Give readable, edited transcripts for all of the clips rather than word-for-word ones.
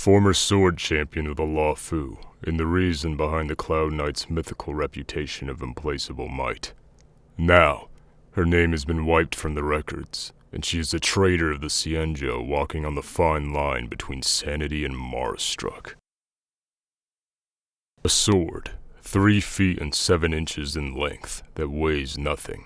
former sword champion of the Law Fu, and the reason behind the Cloud Knight's mythical reputation of implacable might. Now, her name has been wiped from the records, and she is a traitor of the Xianzhou walking on the fine line between sanity and Mars-struck. A sword, 3 feet and 7 inches in length, that weighs nothing.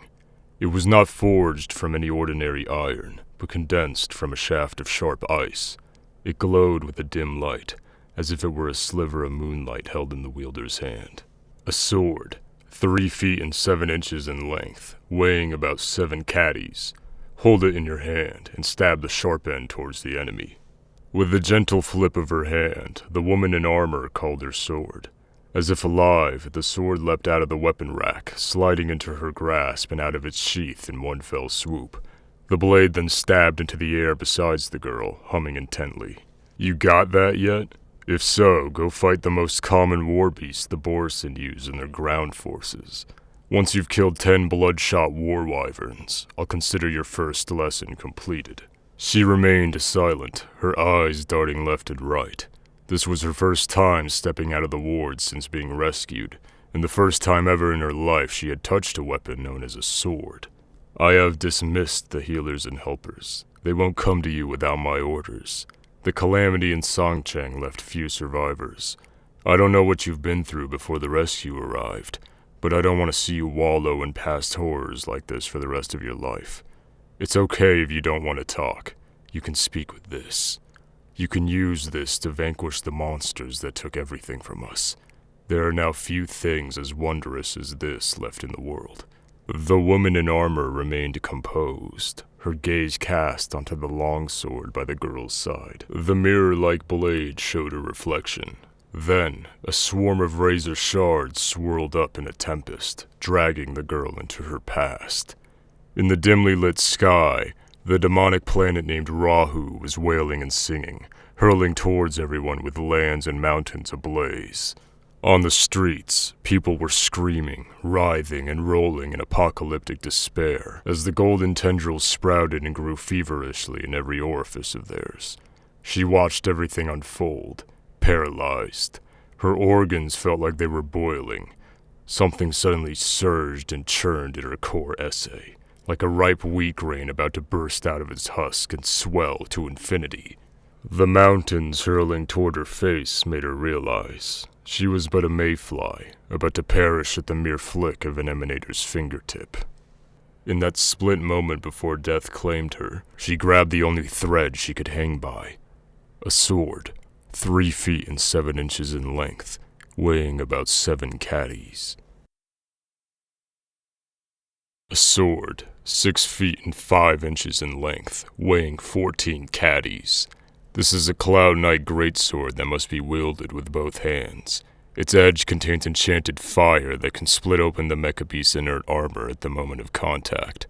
It was not forged from any ordinary iron, but condensed from a shaft of sharp ice. It glowed with a dim light, as if it were a sliver of moonlight held in the wielder's hand. A sword, 3 feet and 7 inches in length, weighing about 7 caddies. Hold it in your hand and stab the sharp end towards the enemy. With the gentle flip of her hand, the woman in armor called her sword. As if alive, the sword leapt out of the weapon rack, sliding into her grasp and out of its sheath in one fell swoop. The blade then stabbed into the air beside the girl, humming intently. You got that yet? If so, go fight the most common war beast the Borisin use in their ground forces. Once you've killed 10 bloodshot war wyverns, I'll consider your first lesson completed. She remained silent, her eyes darting left and right. This was her first time stepping out of the ward since being rescued, and the first time ever in her life she had touched a weapon known as a sword. I have dismissed the healers and helpers. They won't come to you without my orders. The calamity in Songcheng left few survivors. I don't know what you've been through before the rescue arrived, but I don't want to see you wallow in past horrors like this for the rest of your life. It's okay if you don't want to talk. You can speak with this. You can use this to vanquish the monsters that took everything from us. There are now few things as wondrous as this left in the world. The woman in armor remained composed, her gaze cast onto the longsword by the girl's side. The mirror-like blade showed a reflection. Then, a swarm of razor shards swirled up in a tempest, dragging the girl into her past. In the dimly lit sky, the demonic planet named Rahu was wailing and singing, hurling towards everyone with lands and mountains ablaze. On the streets, people were screaming, writhing, and rolling in apocalyptic despair as the golden tendrils sprouted and grew feverishly in every orifice of theirs. She watched everything unfold, paralyzed. Her organs felt like they were boiling. Something suddenly surged and churned in her core essay, like a ripe wheat grain about to burst out of its husk and swell to infinity. The mountains hurling toward her face made her realize she was but a mayfly, about to perish at the mere flick of an emanator's fingertip. In that split moment before death claimed her, she grabbed the only thread she could hang by. A sword, 3 feet and 7 inches in length, weighing about 7 caddies. A sword, 6 feet and 5 inches in length, weighing 14 caddies. This is a Cloud Knight greatsword that must be wielded with both hands. Its edge contains enchanted fire that can split open the mecha beast's inert armor at the moment of contact.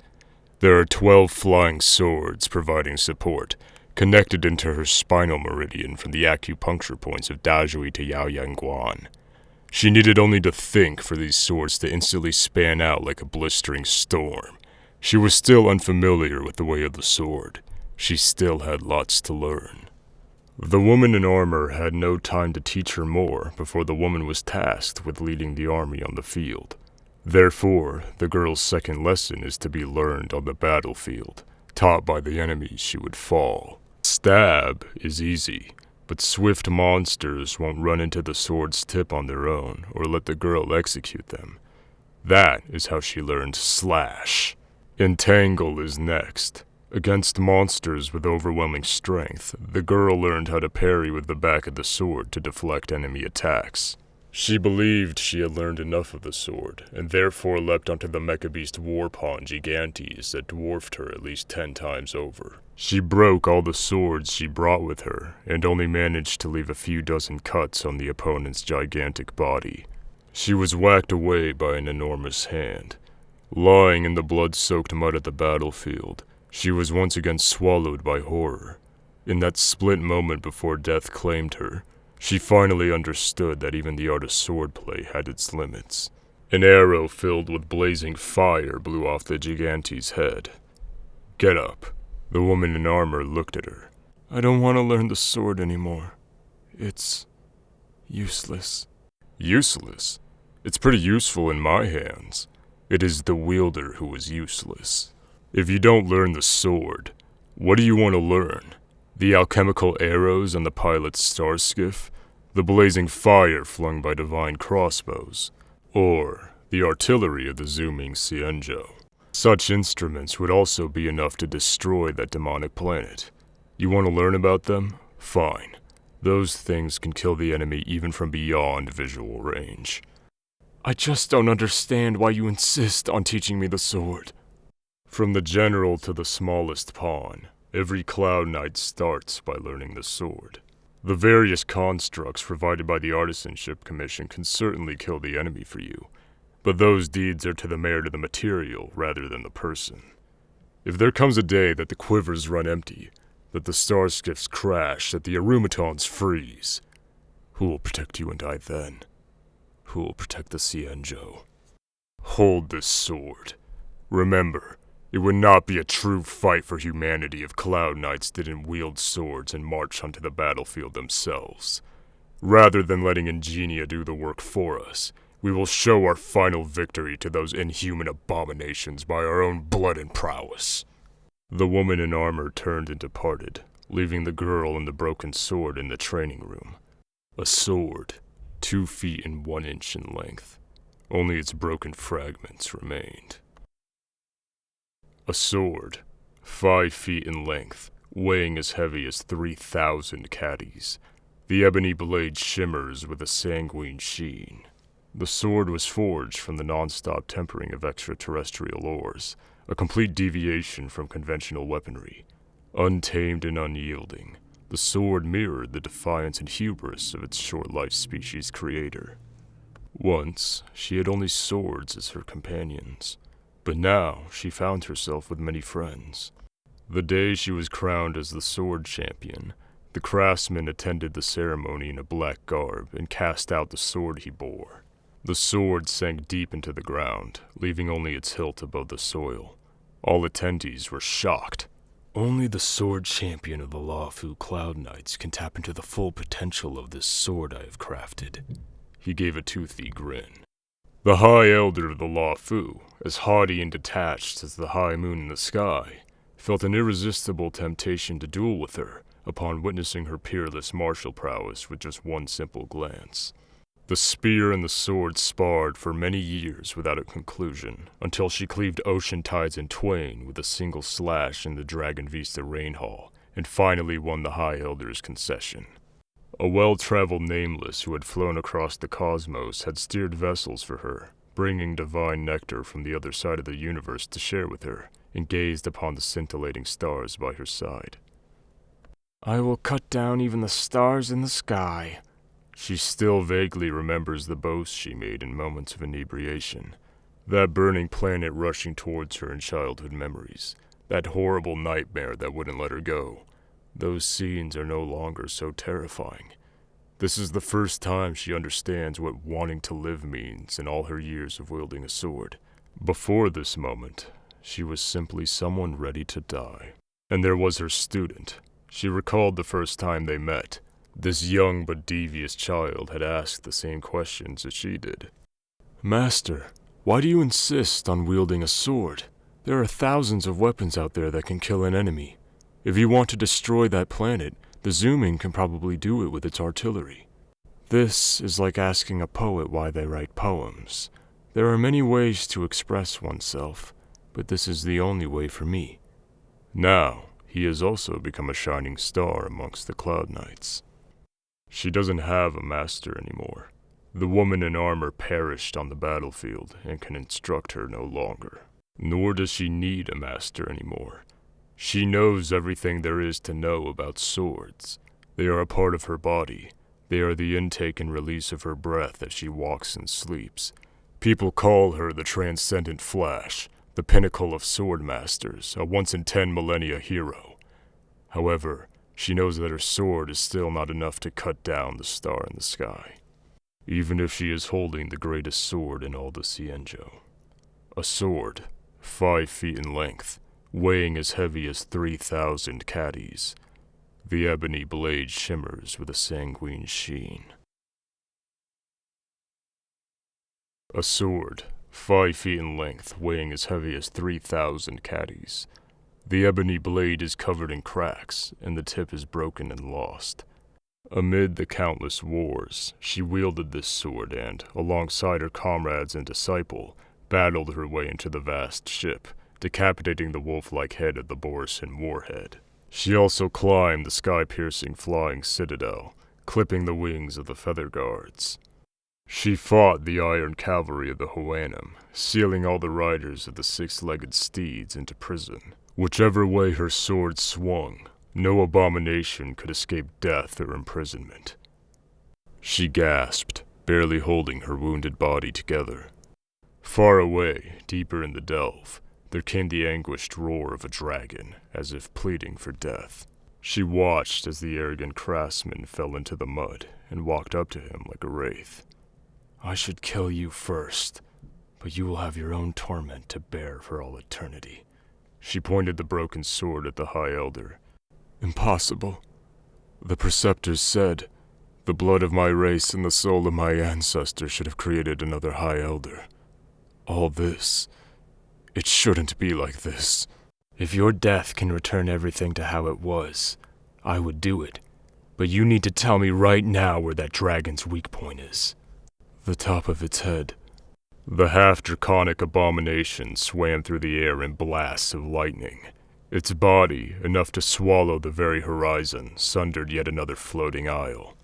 There are 12 flying swords providing support, connected into her spinal meridian from the acupuncture points of Dazhui to Yaoyangguan. She needed only to think for these swords to instantly span out like a blistering storm. She was still unfamiliar with the way of the sword. She still had lots to learn. The woman in armor had no time to teach her more before the woman was tasked with leading the army on the field. Therefore, the girl's second lesson is to be learned on the battlefield, taught by the enemies she would fall. Stab is easy, but swift monsters won't run into the sword's tip on their own or let the girl execute them. That is how she learned slash. Entangle is next. Against monsters with overwhelming strength, the girl learned how to parry with the back of the sword to deflect enemy attacks. She believed she had learned enough of the sword, and therefore leapt onto the mecha beast war pawn Gigantes that dwarfed her at least 10 times over. She broke all the swords she brought with her, and only managed to leave a few dozen cuts on the opponent's gigantic body. She was whacked away by an enormous hand. Lying in the blood-soaked mud at the battlefield, she was once again swallowed by horror. In that split moment before death claimed her, she finally understood that even the art of swordplay had its limits. An arrow filled with blazing fire blew off the Gigante's head. Get up. The woman in armor looked at her. I don't want to learn the sword anymore. It's useless. Useless? It's pretty useful in my hands. It is the wielder who is useless. If you don't learn the sword, what do you want to learn? The alchemical arrows on the pilot's star skiff? The blazing fire flung by divine crossbows? Or the artillery of the zooming Xianzhou? Such instruments would also be enough to destroy that demonic planet. You want to learn about them? Fine. Those things can kill the enemy even from beyond visual range. I just don't understand why you insist on teaching me the sword. From the general to the smallest pawn, every Cloud Knight starts by learning the sword. The various constructs provided by the Artisanship Commission can certainly kill the enemy for you, but those deeds are to the merit of the material rather than the person. If there comes a day that the quivers run empty, that the star skiffs crash, that the aromatons freeze, who will protect you and I then? Who will protect the Xianzhou? Hold this sword. Remember, it would not be a true fight for humanity if Cloud Knights didn't wield swords and march onto the battlefield themselves. Rather than letting Ingenia do the work for us, we will show our final victory to those inhuman abominations by our own blood and prowess. The woman in armor turned and departed, leaving the girl and the broken sword in the training room. A sword, 2 feet and 1 inch in length. Only its broken fragments remained. A sword, 5 feet in length, weighing as heavy as 3,000 caddies. The ebony blade shimmers with a sanguine sheen. The sword was forged from the non-stop tempering of extraterrestrial ores, a complete deviation from conventional weaponry. Untamed and unyielding, the sword mirrored the defiance and hubris of its short-lived species creator. Once, she had only swords as her companions, but now she found herself with many friends. The day she was crowned as the sword champion, the craftsman attended the ceremony in a black garb and cast out the sword he bore. The sword sank deep into the ground, leaving only its hilt above the soil. All attendees were shocked. Only the sword champion of the Lawfu Cloud Knights can tap into the full potential of this sword I have crafted. He gave a toothy grin. The High Elder of the Lawfu, as haughty and detached as the high moon in the sky, felt an irresistible temptation to duel with her upon witnessing her peerless martial prowess with just one simple glance. The spear and the sword sparred for many years without a conclusion, until she cleaved ocean tides in twain with a single slash in the Dragon Vista Rain Hall, and finally won the High Elder's concession. A well-traveled nameless who had flown across the cosmos had steered vessels for her, bringing divine nectar from the other side of the universe to share with her, and gazed upon the scintillating stars by her side. I will cut down even the stars in the sky. She still vaguely remembers the boast she made in moments of inebriation. That burning planet rushing towards her in childhood memories. That horrible nightmare that wouldn't let her go. Those scenes are no longer so terrifying. This is the first time she understands what wanting to live means in all her years of wielding a sword. Before this moment, she was simply someone ready to die. And there was her student. She recalled the first time they met. This young but devious child had asked the same questions as she did. Master, why do you insist on wielding a sword? There are thousands of weapons out there that can kill an enemy. If you want to destroy that planet, the Zooming can probably do it with its artillery. This is like asking a poet why they write poems. There are many ways to express oneself, but this is the only way for me. Now, he has also become a shining star amongst the Cloud Knights. She doesn't have a master anymore. The woman in armor perished on the battlefield and can instruct her no longer. Nor does she need a master anymore. She knows everything there is to know about swords. They are a part of her body. They are the intake and release of her breath as she walks and sleeps. People call her the transcendent Flash, the pinnacle of sword masters, a once-in-10 millennia hero. However, she knows that her sword is still not enough to cut down the star in the sky, even if she is holding the greatest sword in all the Xianzhou. A sword, 5 feet in length, weighing as heavy as 3,000 caddies. The ebony blade shimmers with a sanguine sheen. A sword, 5 feet in length, weighing as heavy as 3,000 caddies. The ebony blade is covered in cracks, and the tip is broken and lost. Amid the countless wars, she wielded this sword and, alongside her comrades and disciple, battled her way into the vast ship, decapitating the wolf-like head of the Borisin warhead. She also climbed the sky-piercing flying citadel, clipping the wings of the feather guards. She fought the iron cavalry of the Hoanum, sealing all the riders of the 6-legged steeds into prison. Whichever way her sword swung, no abomination could escape death or imprisonment. She gasped, barely holding her wounded body together. Far away, deeper in the delve, there came the anguished roar of a dragon, as if pleading for death. She watched as the arrogant craftsman fell into the mud and walked up to him like a wraith. "I should kill you first, but you will have your own torment to bear for all eternity." She pointed the broken sword at the High Elder. "Impossible. The preceptors said, the blood of my race and the soul of my ancestor should have created another High Elder. All this, it shouldn't be like this. If your death can return everything to how it was, I would do it. But you need to tell me right now where that dragon's weak point is." "The top of its head." The half-draconic abomination swam through the air in blasts of lightning. Its body, enough to swallow the very horizon, sundered yet another floating isle.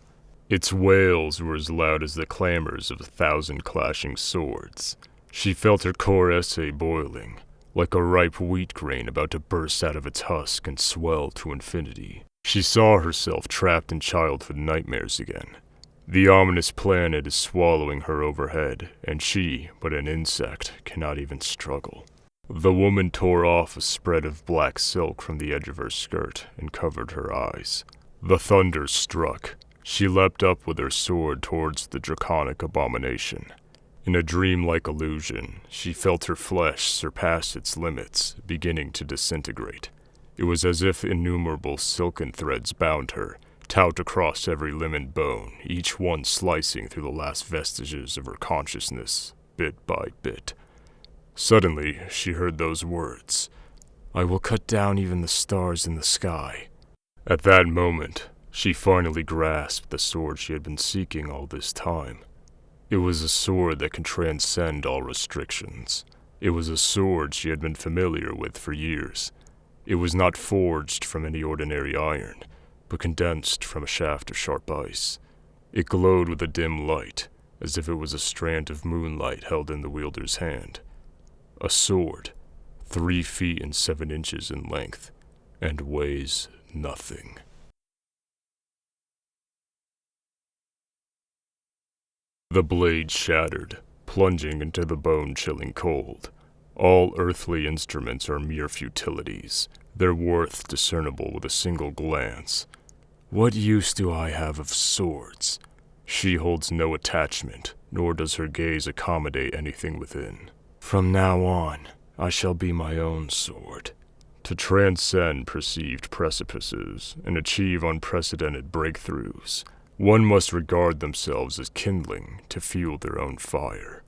Its wails were as loud as the clamors of 1,000 clashing swords. She felt her core essay boiling, like a ripe wheat grain about to burst out of its husk and swell to infinity. She saw herself trapped in childhood nightmares again. The ominous planet is swallowing her overhead, and she, but an insect, cannot even struggle. The woman tore off a spread of black silk from the edge of her skirt and covered her eyes. The thunder struck. She leapt up with her sword towards the draconic abomination. In a dreamlike illusion, she felt her flesh surpass its limits, beginning to disintegrate. It was as if innumerable silken threads bound her, taut across every limb and bone, each one slicing through the last vestiges of her consciousness, bit by bit. Suddenly, she heard those words, "I will cut down even the stars in the sky." At that moment, she finally grasped the sword she had been seeking all this time. It was a sword that can transcend all restrictions. It was a sword she had been familiar with for years. It was not forged from any ordinary iron, but condensed from a shaft of sharp ice. It glowed with a dim light, as if it was a strand of moonlight held in the wielder's hand. A sword, 3 feet and 7 inches in length, and weighs nothing. The blade shattered, plunging into the bone-chilling cold. All earthly instruments are mere futilities, their worth discernible with a single glance. What use do I have of swords? She holds no attachment, nor does her gaze accommodate anything within. From now on, I shall be my own sword. To transcend perceived precipices and achieve unprecedented breakthroughs, one must regard themselves as kindling to fuel their own fire.